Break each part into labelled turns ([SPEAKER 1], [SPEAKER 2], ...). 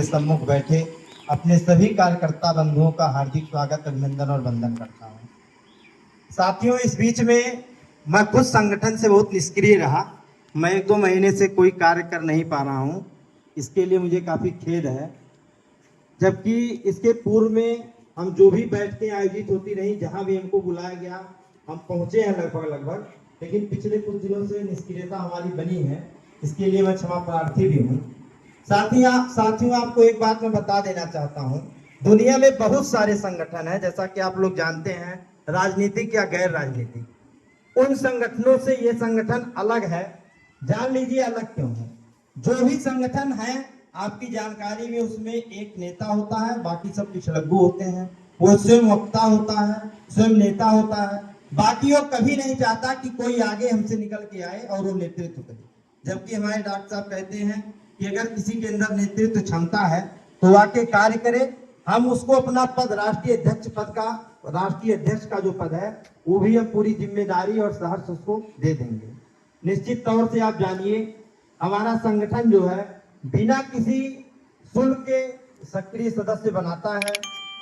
[SPEAKER 1] सम्मुख बैठे अपने सभी कार्यकर्ता बंधुओं का हार्दिक स्वागत, अभिनंदन और वंदन करता हूं। साथियों, इस बीच में मैं खुद संगठन से बहुत निष्क्रिय रहा। मैं 1-2 महीने से कोई कार्य कर नहीं पा रहा हूं, इसके लिए मुझे काफी खेद है। जबकि इसके पूर्व में हम जो भी बैठकें आयोजित होती रही, जहां भी हमको बुलाया गया, हम पहुंचे हैं लगभग, लेकिन पिछले कुछ दिनों से निष्क्रियता हमारी बनी है। इसके लिए मैं क्षमा प्रार्थी भी हूँ। साथियों, आपको एक बात मैं बता देना चाहता हूँ। दुनिया में बहुत सारे संगठन हैं, जैसा कि आप लोग जानते हैं, राजनीतिक या गैर राजनीतिक। उन संगठनों से ये संगठन अलग है। जान लीजिए अलग क्यों है। जो भी संगठन है, आपकी जानकारी में उसमें एक नेता होता है, बाकी सब पिछड़ग्गू होते हैं। वो स्वयं वक्ता होता है, स्वयं नेता होता है। बाकी वो कभी नहीं चाहता कि कोई आगे हमसे निकल के आए और वो नेतृत्व करे। जबकि हमारे डॉक्टर साहब कहते हैं कि अगर किसी के अंदर नेतृत्व क्षमता है तो आके कार्य करे। हम उसको अपना पद, राष्ट्रीय अध्यक्ष का जो पद है, वो भी हम पूरी जिम्मेदारी और सहर्ष उसको दे देंगे। निश्चित तौर से आप जानिए, हमारा संगठन जो है बिना किसी शुल्क के सक्रिय सदस्य बनाता है।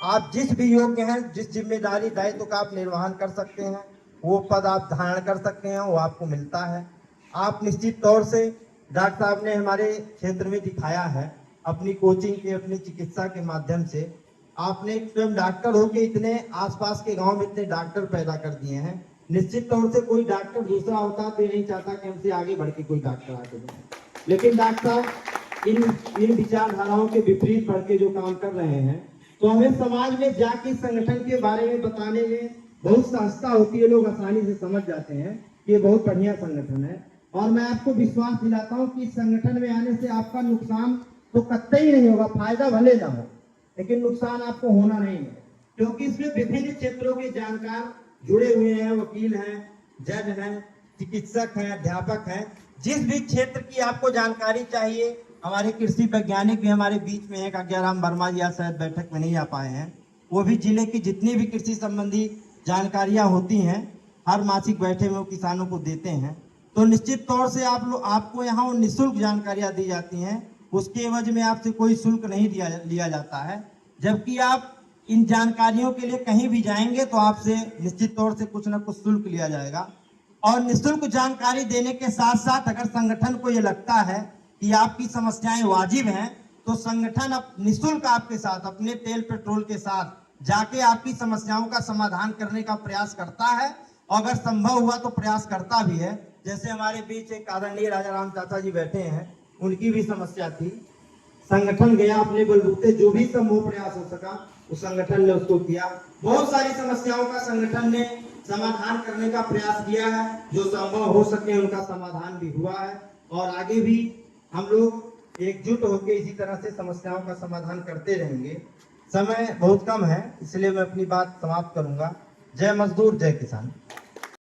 [SPEAKER 1] आप जिस भी योग्य हैं, जिस जिम्मेदारी दायित्व का आप निर्वहन कर सकते हैं, वो पद आप धारण कर सकते हैं, वो आपको मिलता है। आप निश्चित तौर से डॉक्टर साहब ने हमारे क्षेत्र में दिखाया है, अपनी कोचिंग के, अपनी चिकित्सा के माध्यम से आपने स्वयं डॉक्टर होकर इतने आसपास के गांव में इतने डॉक्टर पैदा कर दिए हैं। निश्चित तौर से कोई डॉक्टर दूसरा होता तो ये नहीं चाहता कि हमसे आगे बढ़ के कोई डॉक्टर आके बने, लेकिन डॉक्टर साहब इन विचारधाराओं के विपरीत बढ़ के जो काम कर रहे हैं, तो हमें समाज में जाके संगठन के बारे में बताने में बहुत सहजता होती है। लोग आसानी से समझ जाते हैं कि ये बहुत बढ़िया संगठन है। और मैं आपको विश्वास दिलाता हूं कि इस संगठन में आने से आपका नुकसान तो कतई नहीं होगा। फायदा भले ना हो, लेकिन नुकसान आपको होना नहीं है, क्योंकि इसमें विभिन्न क्षेत्रों के जानकार जुड़े हुए हैं। वकील हैं, जज हैं, चिकित्सक हैं, अध्यापक हैं। जिस भी क्षेत्र की आपको जानकारी चाहिए, हमारे कृषि वैज्ञानिक भी हमारे बीच में है। अज्ञाराम वर्मा जी आज शायद बैठक में नहीं आ पाए हैं। वो भी जिले की जितनी भी कृषि संबंधी जानकारियां होती हैं, हर मासिक बैठे में वो किसानों को देते हैं। तो निश्चित तौर से आपको यहाँ निःशुल्क जानकारियां दी जाती हैं। उसके एवज में आपसे कोई शुल्क नहीं लिया जाता है। जबकि आप इन जानकारियों के लिए कहीं भी जाएंगे तो आपसे निश्चित तौर से कुछ ना कुछ शुल्क लिया जाएगा। और निःशुल्क जानकारी देने के साथ साथ अगर संगठन को ये लगता है कि आपकी समस्याएं वाजिब हैं, तो संगठन निःशुल्क आपके साथ अपने तेल पेट्रोल के साथ जाके आपकी समस्याओं का समाधान करने का प्रयास करता है। और अगर संभव हुआ तो प्रयास करता भी है। जैसे हमारे बीच एक आदरणीय राजा राम चाचा जी बैठे हैं, उनकी भी समस्या थी। संगठन गया अपने बलबूते, जो भी संभव प्रयास हो सका उस संगठन ने उसको किया। बहुत सारी समस्याओं का संगठन ने समाधान करने का प्रयास किया है। जो संभव हो सके उनका समाधान भी हुआ है। और आगे भी हम लोग एकजुट होकर इसी तरह से समस्याओं का समाधान करते रहेंगे। समय बहुत कम है, इसलिए मैं अपनी बात समाप्त करूंगा। जय मजदूर, जय किसान।